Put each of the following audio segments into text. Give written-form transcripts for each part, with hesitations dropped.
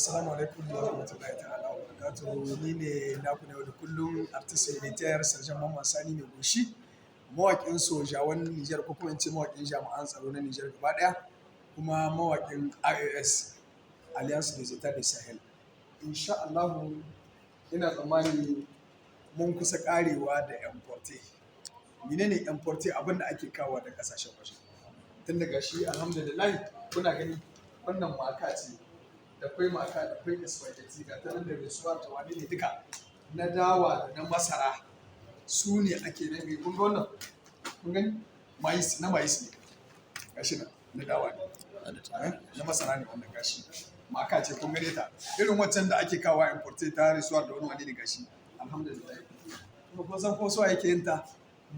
Assalamu alaikum wa rahmatullahi ta'ala wa barakatuhu. Ni ne naku na yau da kullum artist militaire Sarjan Mamman Sani mai goshi, mawaƙin sojawan Nijar ko kuma in ce mawaƙin jami'an tsaro na Nijar gaba ɗaya, kuma mawaƙin IAS Alliance des États du Sahel. Insha Allahu ina tsammani mun kusa ƙarewa da importe. Menene importe? Abin da ake kawo da ƙasashen waje. Tun daga shi alhamdulillah kuna gani wannan maka ce, da kwai maka da kwai spaghetti ga ta nan da rasuwa ta wani ne duka na dawa da na masara su ne ake nan gai kun ga wannan kun gani mais na mais ne gashi na dawa ne na masara ne wannan gashi maka ce kun gane ta irin waccan da ake kawo importe ta rasuwa da wani ne gashi alhamdulillah kuma kun san ko so yake yin ta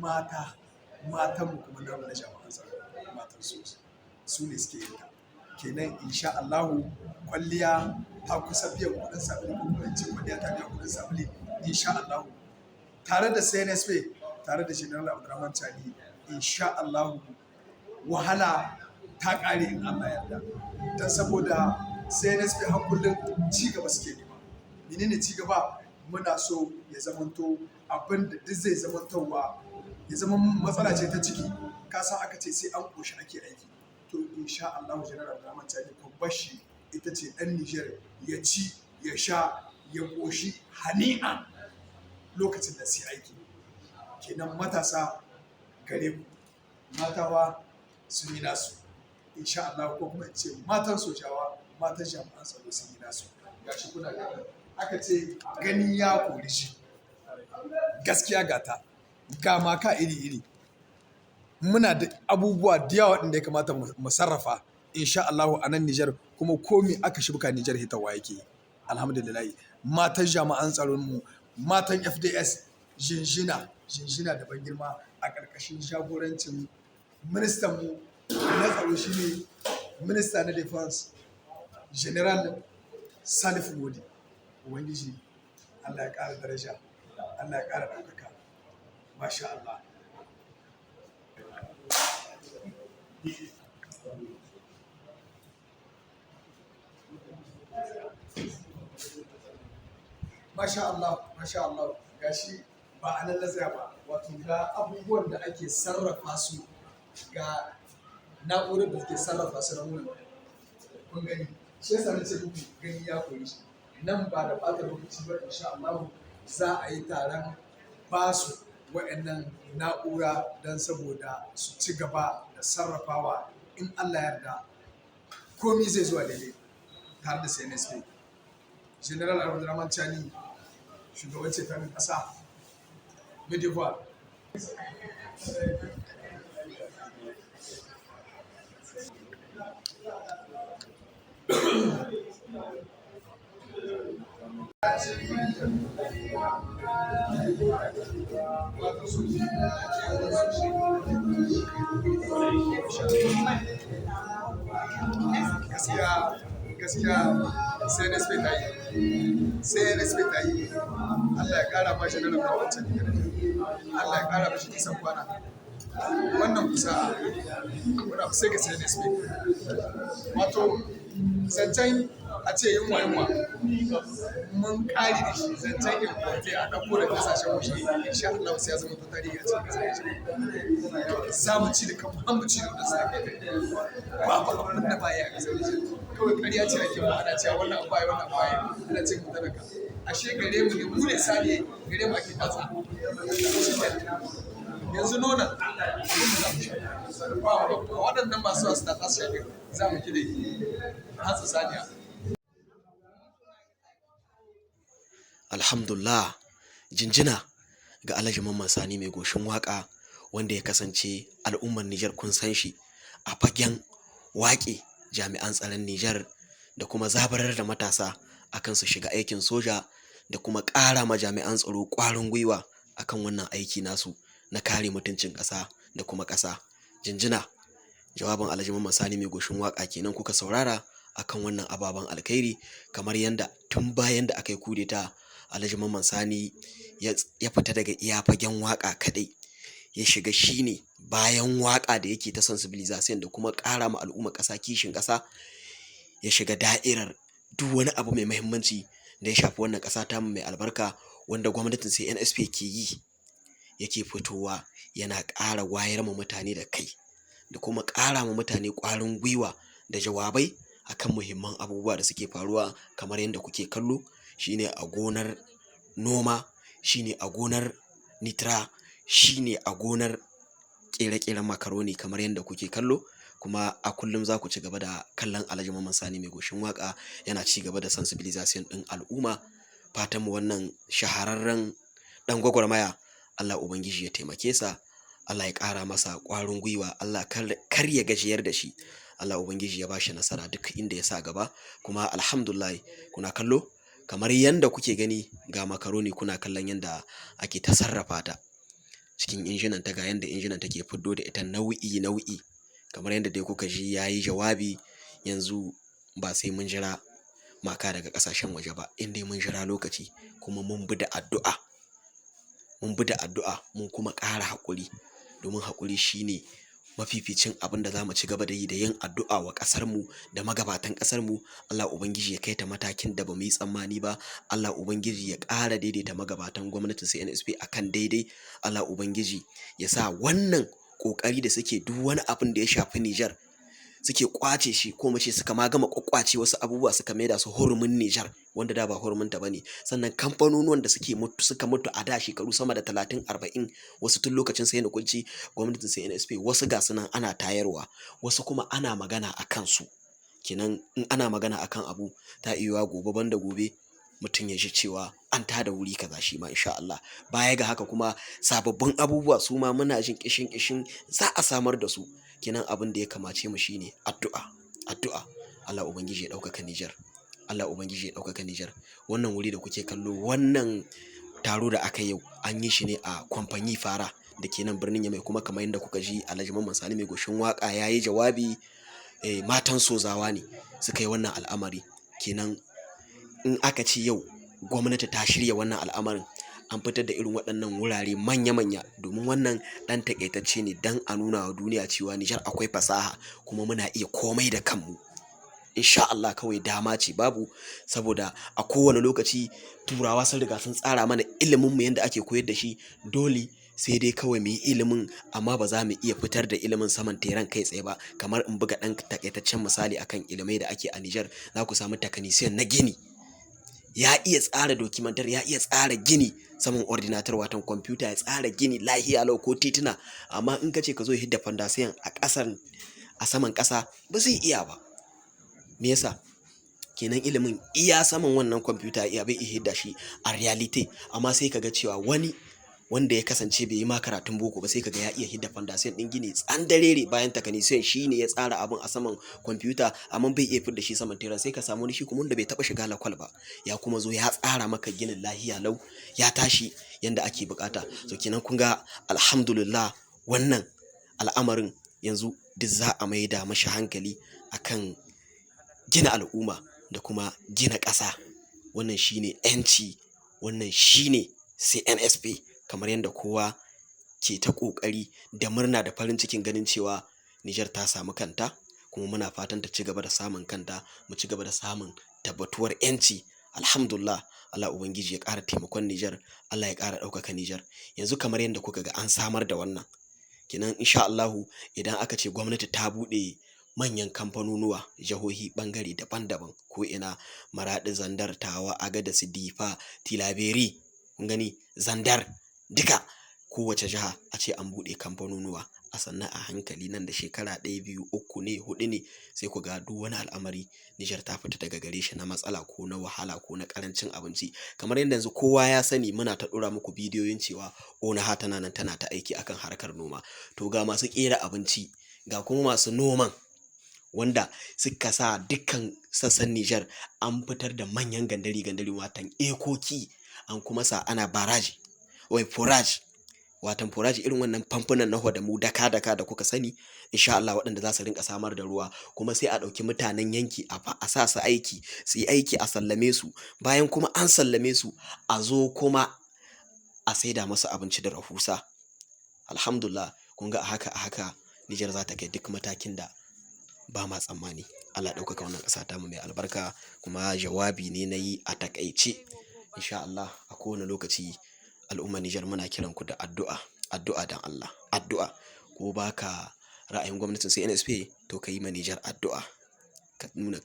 matan mu kuma na jami'an tsaro matan su ne suke yin ta kenan insha Allahu kwalliya ta kusa biyan kuɗin sabili ko kuma ce kwalliya ta biyan kuɗin sabili insha Allahu tare da CNSP tare da General Abdurrahman Chani insha Allahu wahala ta ƙare in Allah yarda dan saboda CNSP har kullum ci gaba suke nema. Menene ci gaba? Muna so ya zamanto abin da duk zai zamantowa ya zama matsala ce ta ciki ka san aka ce sai an koshi ake aiki. To insha Allah General Abdurrahman Chani babbar shi ita ce ɗan Nijar ya ci ya sha ya ƙoshi hani'a lokacin da sai aiki. Kenan matasa gare ku matawa sun yi nasu insha Allah ko kuma ce matan sojawa matan jami'an tsaro sun yi nasu gashi kuna gani aka ce gani ya kori shi gaskiya gata ga maka iri-iri muna da abubuwa da yawa waɗanda ya kamata mu sarrafa insha Allahu a nan Nijar kuma komi aka shibka Nijar hitawa yake alhamdulillah matan jami'an tsaron mu matan FDS jinjina da ban girma a ƙarƙashin jagorancin ministan mu na tsaro shine minista na defense General Salif Modi ubangiji Allah ya ƙara daraja Allah ya ƙara ɗaukaka masha Allah. Masha Allah gashi ba a nan lazaya ba wato ga abubuwan da ake sarrafa su ga na'urar da ke sarrafa su na wurin kun gani shi yasa nace muku gani ya koyi shi nan ba da ɓata lokaci ba insha Allah za a yi taron basu wa'annan na'ura don saboda su ci gaba da sarrafawa in Allah yarda komi zai zuwa daidai tare da CNSP. General Abdurrahman Chani shugaban cefanin ƙasa medieval gaskiya CNSP ta yi Allah ya kara mashi da nan wancan Allah ya kara mashi nisan kwana wannan kusa wadda sai ga CNSP wato zancen a ce yunwa mun kari da shi zancen yin kwanke a ɗauko da kasashen waje insha Allah sai ya zama ta tarihi a cikin kasashen za mu ci da kan mu ci da wanda sa kai babu abin da baya a kasar waje kawai ƙarya ce ake ba ana cewa wannan abu wannan abu ana ce mu talaka ashe gare mu ne mu ne sani gare mu ake tatsa yanzu nonon waɗannan masu wasu ta tasu shafi za mu kide hatsa saniya. Alhamdulillah jinjina ga Alhaji Mamman Sani mai goshin waka wanda ya kasance al'ummar Nijar kun san shi a fagen waƙe jami'an tsaron Nijar da kuma zabarar da matasa akan su shiga aikin soja da kuma ƙara ma jami'an tsaro ƙwarin gwiwa akan wannan aiki nasu na kare mutuncin ƙasa da kuma ƙasa. Jinjina jawabin Alhaji Mamman Sani mai goshin waka kenan kuka saurara akan wannan ababen alkhairi kamar yanda tun bayan da aka yi kudeta Alhaji Mamman Sani ya fita daga iya fagen waka kadai ya shiga shine bayan waka da yake ta sensibilization da kuma ƙara ma al'umma ƙasa kishin ƙasa ya shiga da'irar duk wani abu mai muhimmanci da ya shafi wannan ƙasa tamu mai albarka wanda gwamnatin CNSP ke yi, yake fitowa yana ƙara wayar ma mutane da kai da kuma ƙara ma mutane ƙwarin gwiwa da jawabai akan muhimman abubuwa da suke faruwa kamar yadda kuke kallo, shine a gonar noma, shine a gonar nitra, shine a gonar ƙere-ƙeren makaroni kamar yadda kuke kallo. Kuma a kullum za ku ci gaba da kallon Alhaji Mamman Sani Mai Goshin Waƙa yana ci gaba da sensibilization ɗin al'umma. Fatanmu wannan shahararren ɗan gwagwarmaya Allah Ubangiji ya taimake sa, Allah ya ƙara masa ƙwarin gwiwa, Allah kar ya gajiyar da shi, Allah Ubangiji ya ba shi nasara duk inda ya sa gaba. Kuma alhamdulillah kuna kallo kamar yadda kuke gani ga makaroni, kuna kallon yadda ake ta sarrafa ta cikin injinan ta, ga yadda injinan take fiddo da ita nau'i kamar yadda dai kuka ji ya yi jawabi. Yanzu ba sai mun jira maka daga ƙasashen waje ba, inda mun jira lokaci kuma mun bi da addu'a mun kuma ƙara haƙuri, domin haƙuri shine mafificin abin da za mu ci gaba da yi, da yin addu'a wa ƙasarmu da magabatan ƙasarmu. Allah Ubangiji ya kai ta matakin da ba mu yi tsammani ba, Allah Ubangiji ya ƙara daidaita magabatan gwamnatin CNSP akan daidai, Allah Ubangiji ya sa wannan ƙoƙari da suke duk wani abin da ya shafi Nijar suke ƙwace shi, ko mace suka ma gama ƙwaƙwace wasu abubuwa suka maida su hurumin Nijar wanda da ba huruminta ba ne. Sannan kamfanonuwan da suka mutu a da shekaru sama da 30-40, wasu tun lokacin sai na kunci gwamnatin CNSP, wasu ga sunan ana tayarwa, wasu kuma ana magana a kansu. Kenan in ana magana akan abu ta iya gobe banda gobe mutum ya ji cewa an tada wuri kaza shi ma insha Allah. Baya ga haka kuma sababbin abubuwa su ma muna jin kishin za a samar da su. Kenan abin da ya kamace mu shine addu'a. Allah Ubangiji ya ɗaukaka Nijar, Allah Ubangiji ya ɗaukaka Nijar. Wannan wuri da kuke kallo, wannan taro da aka yau an yi shi ne a Kwamfani Fara da ke nan birnin Yamai, kuma kamar yadda kuka ji Alhaji Mamman Sani Mai Goshin Waƙa ya yi jawabi. Matan sozawa ne suka yi wannan al'amari. Kenan in aka ce yau gwamnati ta shirya wannan al'amarin, an fitar da irin waɗannan wurare manya-manya, domin wannan ɗan taƙaitacce ne don a nuna wa duniya cewa Nijar akwai fasaha kuma muna iya komai da kanmu. Insha Allah kawai dama ce babu, saboda a kowane lokaci turawa sun riga sun tsara mana ilimin mu yadda ake koyar da shi, dole sai dai kawai mu yi ilimin, amma ba za mu iya fitar da ilimin saman teran kai tsaye ba. Kamar in buga ɗan takaitaccen misali akan ilimai da ake a Nijar, za ku samu takanisiyan na gini, ya iya tsara dokimantar, ya iya tsara gini saman ordinatar, watan kwamfuta, ya tsara gini lahiya lau ko tituna. Amma in ka ce ka zo hidda fondasiyan a saman ƙasa, ba zai iya ba. Me yasa? Kenan ilimin iya saman wannan kwamfuta iya bai iya hidda shi a reality. Amma sai kaga cewa wani wanda ya kasance bai yi ma karatun boko ba, sai kaga ya iya hidda fondasiyan ɗin gini tsandarere, bayan takanisiyan shi ne ya tsara abin a saman kwamfuta, amma bai iya fidda shi saman tera. Sai ka samu wani shi kuma wanda bai taɓa shiga lakwal ba, ya kuma zo ya tsara maka ginin lahiya lau, ya tashi yanda ake bukata. So kenan kun ga alhamdulillah wannan al'amarin yanzu duk za a maida mashi hankali akan gina al'umma da kuma gina ƙasa. Wannan shine 'yanci, wannan shine CNSP, kamar yadda kowa ke ta ƙoƙari da murna da farin cikin ganin cewa Nijar ta samu kanta, kuma muna fatan ta ci gaba da samun kanta, mu ci gaba da samun tabbatuwar 'yanci. Alhamdulillah, Allah Ubangiji ya ƙara taimakon Nijar, Allah ya ƙara ɗaukaka Nijar. Yanzu kamar yadda kuka ga an samar da wannan, kenan insha Allahu idan aka ce gwamnati ta buɗe manyan kamfanonuwa jihohi ɓangare daban-daban, ko ina Maraɗi, Zandar, Tawa, Agadez, Difa, Tilaberi, kun gani Zandar, duka kowace jiha a ce an buɗe kamfanonuwa, a sannan a hankali nan da shekara 1, 2, 3 ne 4 ne, sai ku ga duk wani al'amari Nijar ta fita daga gare shi na matsala ko na wahala ko na ƙarancin abinci. Kamar yadda yanzu kowa ya sani, muna ta ɗora muku bidiyoyin cewa ONAHA tana nan tana ta aiki akan harkar noma. To ga masu ƙera abinci, ga kuma masu noman, wanda suka sa dukkan sassan Nijar an fitar da manyan gandari, watan ekoki, an kuma sa ana baraji, forage, watan forage, irin wannan famfunan na hodamu daka da kuka sani, insha Allah waɗanda za su rinka samar da ruwa. Kuma sai a ɗauki mutanen yanki a sa su aiki, su yi aiki, a sallame su, bayan kuma an sallame su a zo kuma a saida masu abinci da rahusa. Alhamdulillah, kun ga a haka Nijar za ta kai duk matakin da ba ma tsammani. Allah ɗaukaka wannan ƙasa ta mu mai albarka. Kuma jawabi ne na yi a takaice. Insha Allah a kowane lokaci al'ummar Nijar muna kiran ku da addu'a, addu'a dan Allah, addu'a. Ko baka ra'ayin gwamnatin CNSP to ka yi ma Nijar addu'a. Ka nuna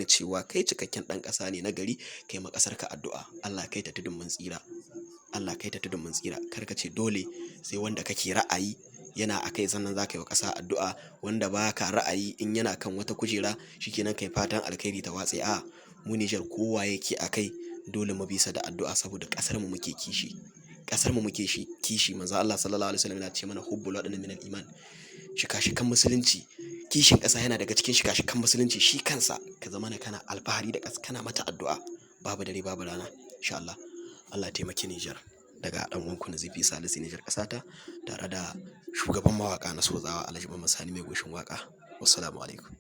cewa kai cikakken ɗan ƙasa ne na gari, kai ma ƙasarka addu'a. Allah kai ta tudun mun tsira. Allah kai ta tudun mun tsira. Kar ka ce dole sai wanda kake ra'ayi yana a kai sannan za ka yi wa ƙasa addu'a. Wanda ba ka ra'ayi in yana kan wata kujera shikenan kai fatan alkhairi ta watse. A mu Nijar kowa yake a kai dole mu bisa da addu'a saboda ƙasar mu muke kishi. Ƙasar mu muke kishi. Manzo Allah sallallahu alaihi wasallam yana ce mana hubbul wadani minal iman. Shika-shikan musulunci, kishin ƙasa yana daga cikin shika-shikan musulunci shi kansa. Ka zama kana alfahari da ƙasa, kana mata addu'a babu dare babu rana. Insha Allah. Allah ya taimaki Nijar. Daga ɗan uwanku Nazifi Salisu Nijar ƙasata tare da shugaban mawaƙa na Sozawa Alhaji Mamman Sani mai goshin waƙa. Wassalamu alaikum.